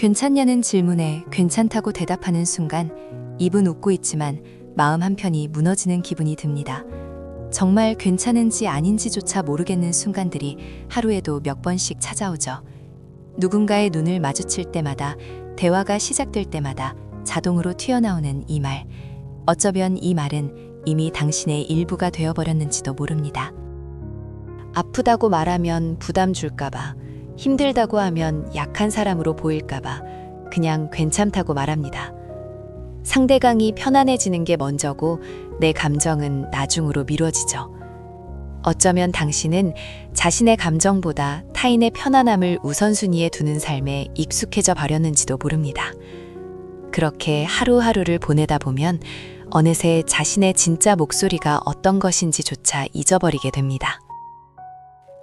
괜찮냐는 질문에 괜찮다고 대답하는 순간 입은 웃고 있지만 마음 한편이 무너지는 기분이 듭니다. 정말 괜찮은지 아닌지조차 모르겠는 순간들이 하루에도 몇 번씩 찾아오죠. 누군가의 눈을 마주칠 때마다, 대화가 시작될 때마다 자동으로 튀어나오는 이 말. 어쩌면 이 말은 이미 당신의 일부가 되어버렸는지도 모릅니다. 아프다고 말하면 부담 줄까봐, 힘들다고 하면 약한 사람으로 보일까봐 그냥 괜찮다고 말합니다. 상대방이 편안해지는 게 먼저고 내 감정은 나중으로 미뤄지죠. 어쩌면 당신은 자신의 감정보다 타인의 편안함을 우선순위에 두는 삶에 익숙해져 버렸는지도 모릅니다. 그렇게 하루하루를 보내다 보면 어느새 자신의 진짜 목소리가 어떤 것인지조차 잊어버리게 됩니다.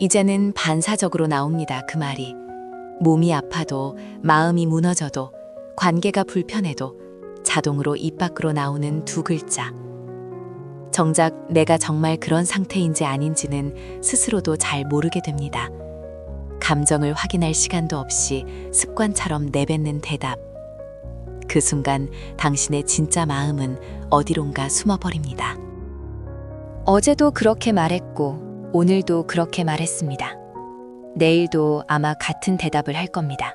이제는 반사적으로 나옵니다, 그 말이. 몸이 아파도, 마음이 무너져도, 관계가 불편해도 자동으로 입 밖으로 나오는 두 글자. 정작 내가 정말 그런 상태인지 아닌지는 스스로도 잘 모르게 됩니다. 감정을 확인할 시간도 없이 습관처럼 내뱉는 대답. 그 순간 당신의 진짜 마음은 어디론가 숨어버립니다. 어제도 그렇게 말했고 오늘도 그렇게 말했습니다. 내일도 아마 같은 대답을 할 겁니다.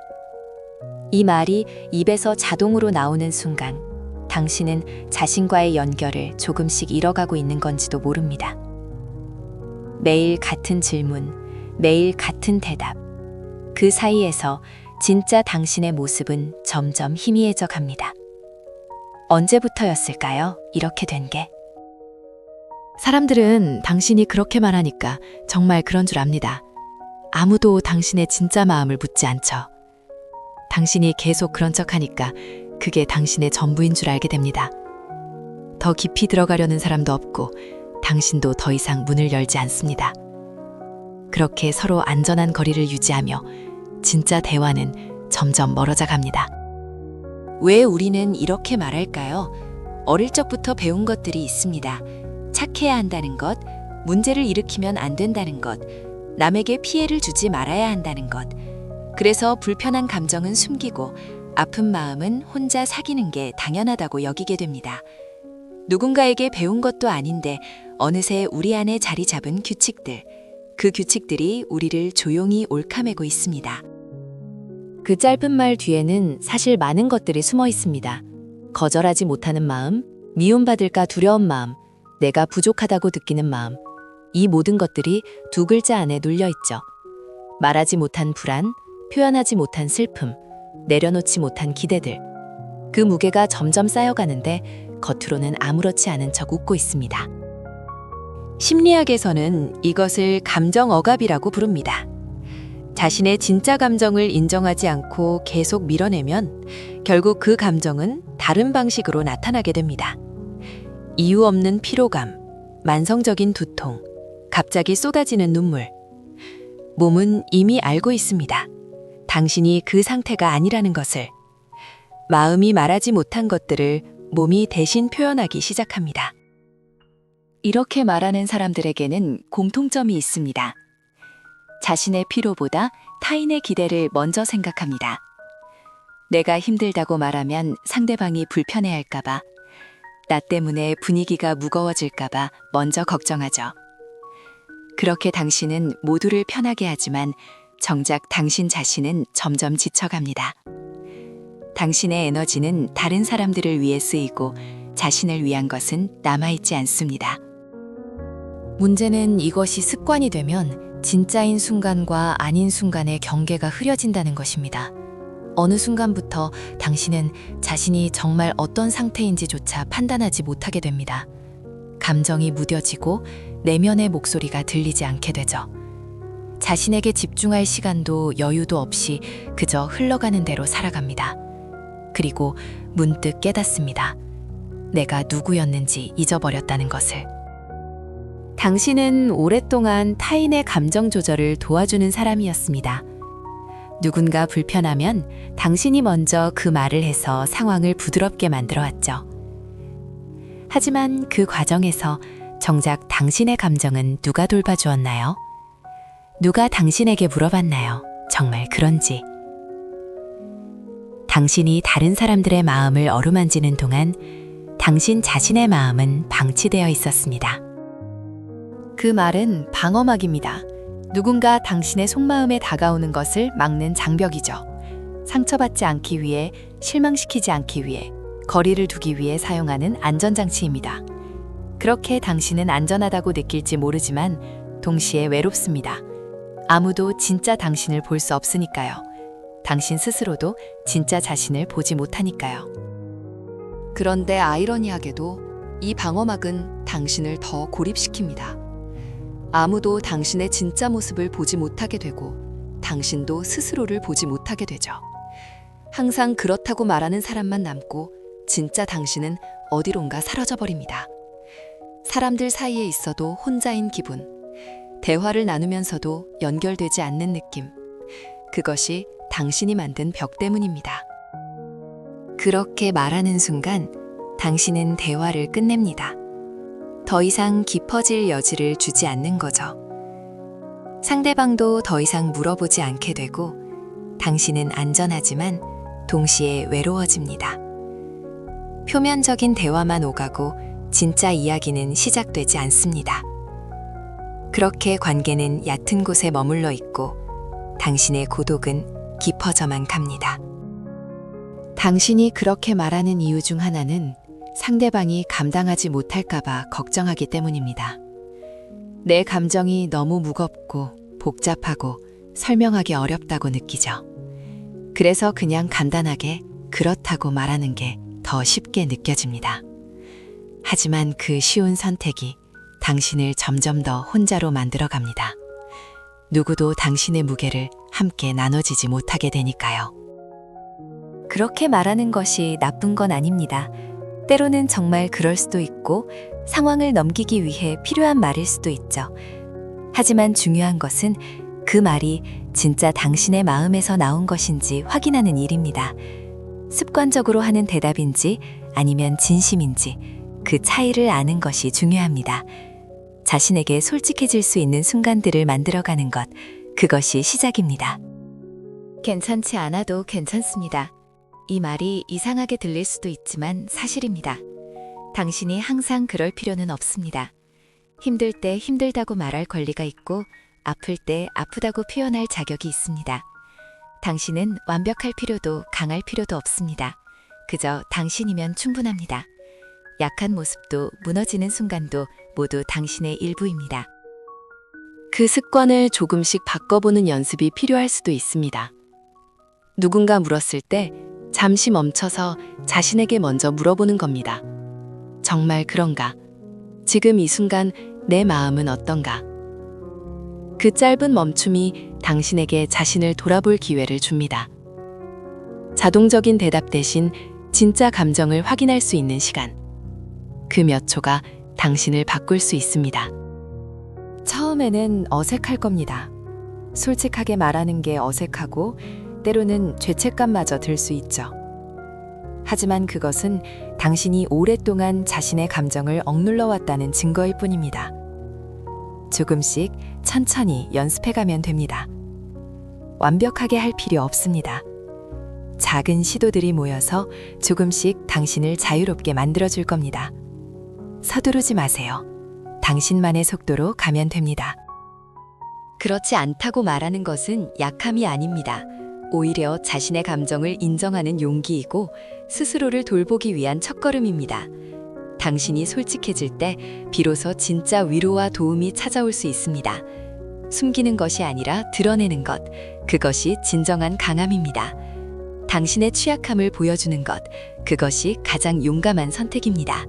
이 말이 입에서 자동으로 나오는 순간 당신은 자신과의 연결을 조금씩 잃어가고 있는 건지도 모릅니다. 매일 같은 질문, 매일 같은 대답. 그 사이에서 진짜 당신의 모습은 점점 희미해져 갑니다. 언제부터였을까요? 이렇게 된 게. 사람들은 당신이 그렇게 말하니까 정말 그런 줄 압니다. 아무도 당신의 진짜 마음을 묻지 않죠. 당신이 계속 그런 척하니까 그게 당신의 전부인 줄 알게 됩니다. 더 깊이 들어가려는 사람도 없고 당신도 더 이상 문을 열지 않습니다. 그렇게 서로 안전한 거리를 유지하며 진짜 대화는 점점 멀어져 갑니다. 왜 우리는 이렇게 말할까요? 어릴 적부터 배운 것들이 있습니다. 착해야 한다는 것, 문제를 일으키면 안 된다는 것, 남에게 피해를 주지 말아야 한다는 것. 그래서 불편한 감정은 숨기고 아픈 마음은 혼자 사귀는 게 당연하다고 여기게 됩니다. 누군가에게 배운 것도 아닌데 어느새 우리 안에 자리 잡은 규칙들. 그 규칙들이 우리를 조용히 옳카매고 있습니다. 그 짧은 말 뒤에는 사실 많은 것들이 숨어 있습니다. 거절하지 못하는 마음, 미움받을까 두려운 마음, 내가 부족하다고 느끼는 마음. 이 모든 것들이 두 글자 안에 눌려 있죠. 말하지 못한 불안, 표현하지 못한 슬픔, 내려놓지 못한 기대들. 그 무게가 점점 쌓여가는데 겉으로는 아무렇지 않은 척 웃고 있습니다. 심리학에서는 이것을 감정 억압이라고 부릅니다. 자신의 진짜 감정을 인정하지 않고 계속 밀어내면 결국 그 감정은 다른 방식으로 나타나게 됩니다. 이유 없는 피로감, 만성적인 두통, 갑자기 쏟아지는 눈물. 몸은 이미 알고 있습니다. 당신이 그 상태가 아니라는 것을. 마음이 말하지 못한 것들을 몸이 대신 표현하기 시작합니다. 이렇게 말하는 사람들에게는 공통점이 있습니다. 자신의 피로보다 타인의 기대를 먼저 생각합니다. 내가 힘들다고 말하면 상대방이 불편해할까봐, 나 때문에 분위기가 무거워질까봐 먼저 걱정하죠. 그렇게 당신은 모두를 편하게 하지만 정작 당신 자신은 점점 지쳐갑니다. 당신의 에너지는 다른 사람들을 위해 쓰이고 자신을 위한 것은 남아있지 않습니다. 문제는 이것이 습관이 되면 진짜인 순간과 아닌 순간의 경계가 흐려진다는 것입니다. 어느 순간부터 당신은 자신이 정말 어떤 상태인지조차 판단하지 못하게 됩니다. 감정이 무뎌지고 내면의 목소리가 들리지 않게 되죠. 자신에게 집중할 시간도 여유도 없이 그저 흘러가는 대로 살아갑니다. 그리고 문득 깨닫습니다. 내가 누구였는지 잊어버렸다는 것을. 당신은 오랫동안 타인의 감정 조절을 도와주는 사람이었습니다. 누군가 불편하면 당신이 먼저 그 말을 해서 상황을 부드럽게 만들어 왔죠. 하지만 그 과정에서 정작 당신의 감정은 누가 돌봐주었나요? 누가 당신에게 물어봤나요? 정말 그런지. 당신이 다른 사람들의 마음을 어루만지는 동안 당신 자신의 마음은 방치되어 있었습니다. 그 말은 방어막입니다. 누군가 당신의 속마음에 다가오는 것을 막는 장벽이죠. 상처받지 않기 위해, 실망시키지 않기 위해, 거리를 두기 위해 사용하는 안전장치입니다. 그렇게 당신은 안전하다고 느낄지 모르지만 동시에 외롭습니다. 아무도 진짜 당신을 볼 수 없으니까요. 당신 스스로도 진짜 자신을 보지 못하니까요. 그런데 아이러니하게도 이 방어막은 당신을 더 고립시킵니다. 아무도 당신의 진짜 모습을 보지 못하게 되고 당신도 스스로를 보지 못하게 되죠. 항상 그렇다고 말하는 사람만 남고 진짜 당신은 어디론가 사라져버립니다. 사람들 사이에 있어도 혼자인 기분, 대화를 나누면서도 연결되지 않는 느낌, 그것이 당신이 만든 벽 때문입니다. 그렇게 말하는 순간 당신은 대화를 끝냅니다. 더 이상 깊어질 여지를 주지 않는 거죠. 상대방도 더 이상 물어보지 않게 되고 당신은 안전하지만 동시에 외로워집니다. 표면적인 대화만 오가고 진짜 이야기는 시작되지 않습니다. 그렇게 관계는 얕은 곳에 머물러 있고 당신의 고독은 깊어져만 갑니다. 당신이 그렇게 말하는 이유 중 하나는 상대방이 감당하지 못할까봐 걱정하기 때문입니다. 내 감정이 너무 무겁고 복잡하고 설명하기 어렵다고 느끼죠. 그래서 그냥 간단하게 그렇다고 말하는 게 더 쉽게 느껴집니다. 하지만 그 쉬운 선택이 당신을 점점 더 혼자로 만들어 갑니다. 누구도 당신의 무게를 함께 나눠지지 못하게 되니까요. 그렇게 말하는 것이 나쁜 건 아닙니다. 때로는 정말 그럴 수도 있고 상황을 넘기기 위해 필요한 말일 수도 있죠. 하지만 중요한 것은 그 말이 진짜 당신의 마음에서 나온 것인지 확인하는 일입니다. 습관적으로 하는 대답인지 아니면 진심인지 그 차이를 아는 것이 중요합니다. 자신에게 솔직해질 수 있는 순간들을 만들어가는 것, 그것이 시작입니다. 괜찮지 않아도 괜찮습니다. 이 말이 이상하게 들릴 수도 있지만 사실입니다. 당신이 항상 그럴 필요는 없습니다. 힘들 때 힘들다고 말할 권리가 있고 아플 때 아프다고 표현할 자격이 있습니다. 당신은 완벽할 필요도 강할 필요도 없습니다. 그저 당신이면 충분합니다. 약한 모습도 무너지는 순간도 모두 당신의 일부입니다. 그 습관을 조금씩 바꿔보는 연습이 필요할 수도 있습니다. 누군가 물었을 때 잠시 멈춰서 자신에게 먼저 물어보는 겁니다. 정말 그런가? 지금 이 순간 내 마음은 어떤가? 그 짧은 멈춤이 당신에게 자신을 돌아볼 기회를 줍니다. 자동적인 대답 대신 진짜 감정을 확인할 수 있는 시간. 그 몇 초가 당신을 바꿀 수 있습니다. 처음에는 어색할 겁니다. 솔직하게 말하는 게 어색하고 때로는 죄책감마저 들 수 있죠. 하지만 그것은 당신이 오랫동안 자신의 감정을 억눌러 왔다는 증거일 뿐입니다. 조금씩 천천히 연습해가면 됩니다. 완벽하게 할 필요 없습니다. 작은 시도들이 모여서 조금씩 당신을 자유롭게 만들어줄 겁니다. 서두르지 마세요. 당신만의 속도로 가면 됩니다. 그렇지 않다고 말하는 것은 약함이 아닙니다. 오히려 자신의 감정을 인정하는 용기이고 스스로를 돌보기 위한 첫걸음입니다. 당신이 솔직해질 때 비로소 진짜 위로와 도움이 찾아올 수 있습니다. 숨기는 것이 아니라 드러내는 것, 그것이 진정한 강함입니다. 당신의 취약함을 보여주는 것, 그것이 가장 용감한 선택입니다.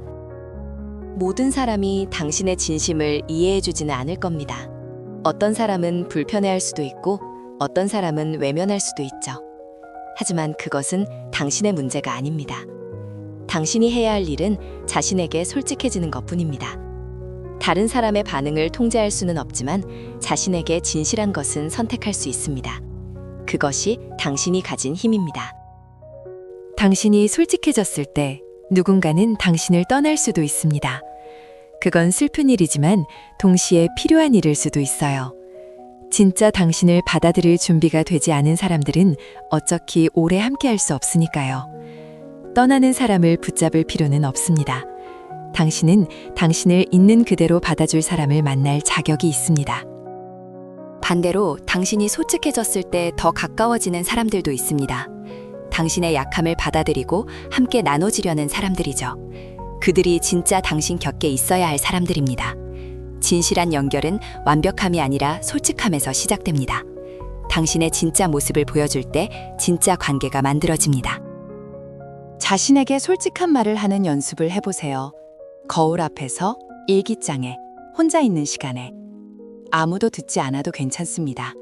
모든 사람이 당신의 진심을 이해해주지는 않을 겁니다. 어떤 사람은 불편해할 수도 있고 어떤 사람은 외면할 수도 있죠. 하지만 그것은 당신의 문제가 아닙니다. 당신이 해야 할 일은 자신에게 솔직해지는 것뿐입니다. 다른 사람의 반응을 통제할 수는 없지만 자신에게 진실한 것은 선택할 수 있습니다. 그것이 당신이 가진 힘입니다. 당신이 솔직해졌을 때 누군가는 당신을 떠날 수도 있습니다. 그건 슬픈 일이지만 동시에 필요한 일일 수도 있어요. 진짜 당신을 받아들일 준비가 되지 않은 사람들은 어차피 오래 함께할 수 없으니까요. 떠나는 사람을 붙잡을 필요는 없습니다. 당신은 당신을 있는 그대로 받아줄 사람을 만날 자격이 있습니다. 반대로 당신이 솔직해졌을 때 더 가까워지는 사람들도 있습니다. 당신의 약함을 받아들이고 함께 나눠지려는 사람들이죠. 그들이 진짜 당신 곁에 있어야 할 사람들입니다. 진실한 연결은 완벽함이 아니라 솔직함에서 시작됩니다. 당신의 진짜 모습을 보여줄 때 진짜 관계가 만들어집니다. 자신에게 솔직한 말을 하는 연습을 해보세요. 거울 앞에서, 일기장에, 혼자 있는 시간에. 아무도 듣지 않아도 괜찮습니다.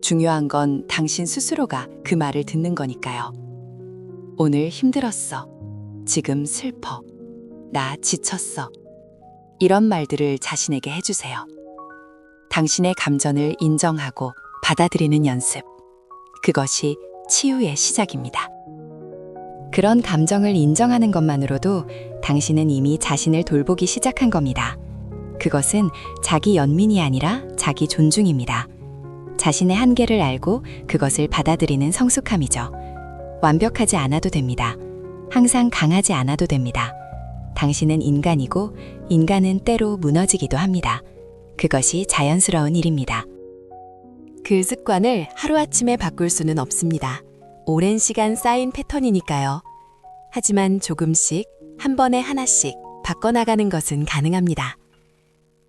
중요한 건 당신 스스로가 그 말을 듣는 거니까요. 오늘 힘들었어. 지금 슬퍼. 나 지쳤어. 이런 말들을 자신에게 해주세요. 당신의 감정을 인정하고 받아들이는 연습. 그것이 치유의 시작입니다. 그런 감정을 인정하는 것만으로도 당신은 이미 자신을 돌보기 시작한 겁니다. 그것은 자기 연민이 아니라 자기 존중입니다. 자신의 한계를 알고 그것을 받아들이는 성숙함이죠. 완벽하지 않아도 됩니다. 항상 강하지 않아도 됩니다. 당신은 인간이고 인간은 때로 무너지기도 합니다. 그것이 자연스러운 일입니다. 그 습관을 하루아침에 바꿀 수는 없습니다. 오랜 시간 쌓인 패턴이니까요. 하지만 조금씩 한 번에 하나씩 바꿔나가는 것은 가능합니다.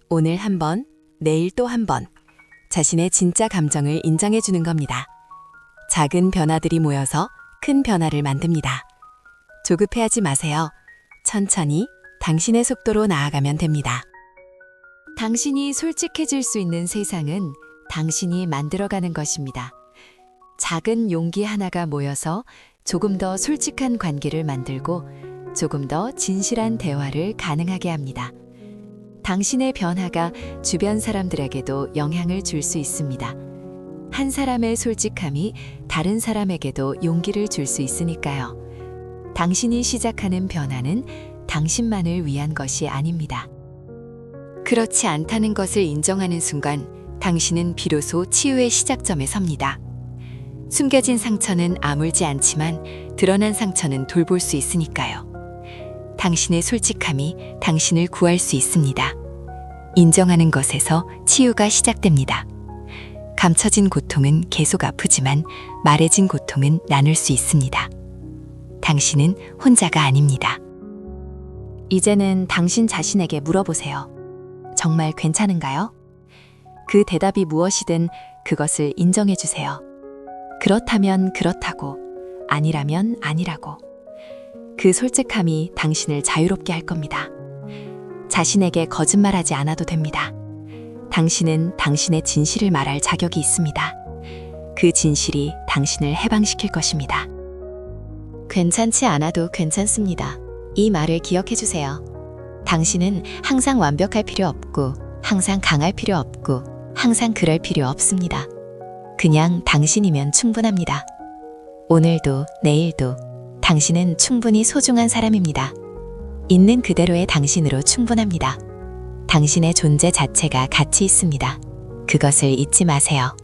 오늘 한 번, 내일 또 한 번 자신의 진짜 감정을 인정해 주는 겁니다. 작은 변화들이 모여서 큰 변화를 만듭니다. 조급해하지 마세요. 천천히 당신의 속도로 나아가면 됩니다. 당신이 솔직해질 수 있는 세상은 당신이 만들어가는 것입니다. 작은 용기 하나가 모여서 조금 더 솔직한 관계를 만들고 조금 더 진실한 대화를 가능하게 합니다. 당신의 변화가 주변 사람들에게도 영향을 줄 수 있습니다. 한 사람의 솔직함이 다른 사람에게도 용기를 줄 수 있으니까요. 당신이 시작하는 변화는 당신만을 위한 것이 아닙니다. 그렇지 않다는 것을 인정하는 순간 당신은 비로소 치유의 시작점에 섭니다. 숨겨진 상처는 아물지 않지만 드러난 상처는 돌볼 수 있으니까요. 당신의 솔직함이 당신을 구할 수 있습니다. 인정하는 것에서 치유가 시작됩니다. 감춰진 고통은 계속 아프지만 말해진 고통은 나눌 수 있습니다. 당신은 혼자가 아닙니다. 이제는 당신 자신에게 물어보세요. 정말 괜찮은가요? 그 대답이 무엇이든 그것을 인정해 주세요. 그렇다면 그렇다고, 아니라면 아니라고. 그 솔직함이 당신을 자유롭게 할 겁니다. 자신에게 거짓말하지 않아도 됩니다. 당신은 당신의 진실을 말할 자격이 있습니다. 그 진실이 당신을 해방시킬 것입니다. 괜찮지 않아도 괜찮습니다. 이 말을 기억해 주세요. 당신은 항상 완벽할 필요 없고, 항상 강할 필요 없고, 항상 그럴 필요 없습니다. 그냥 당신이면 충분합니다. 오늘도 내일도 당신은 충분히 소중한 사람입니다. 있는 그대로의 당신으로 충분합니다. 당신의 존재 자체가 가치 있습니다. 그것을 잊지 마세요.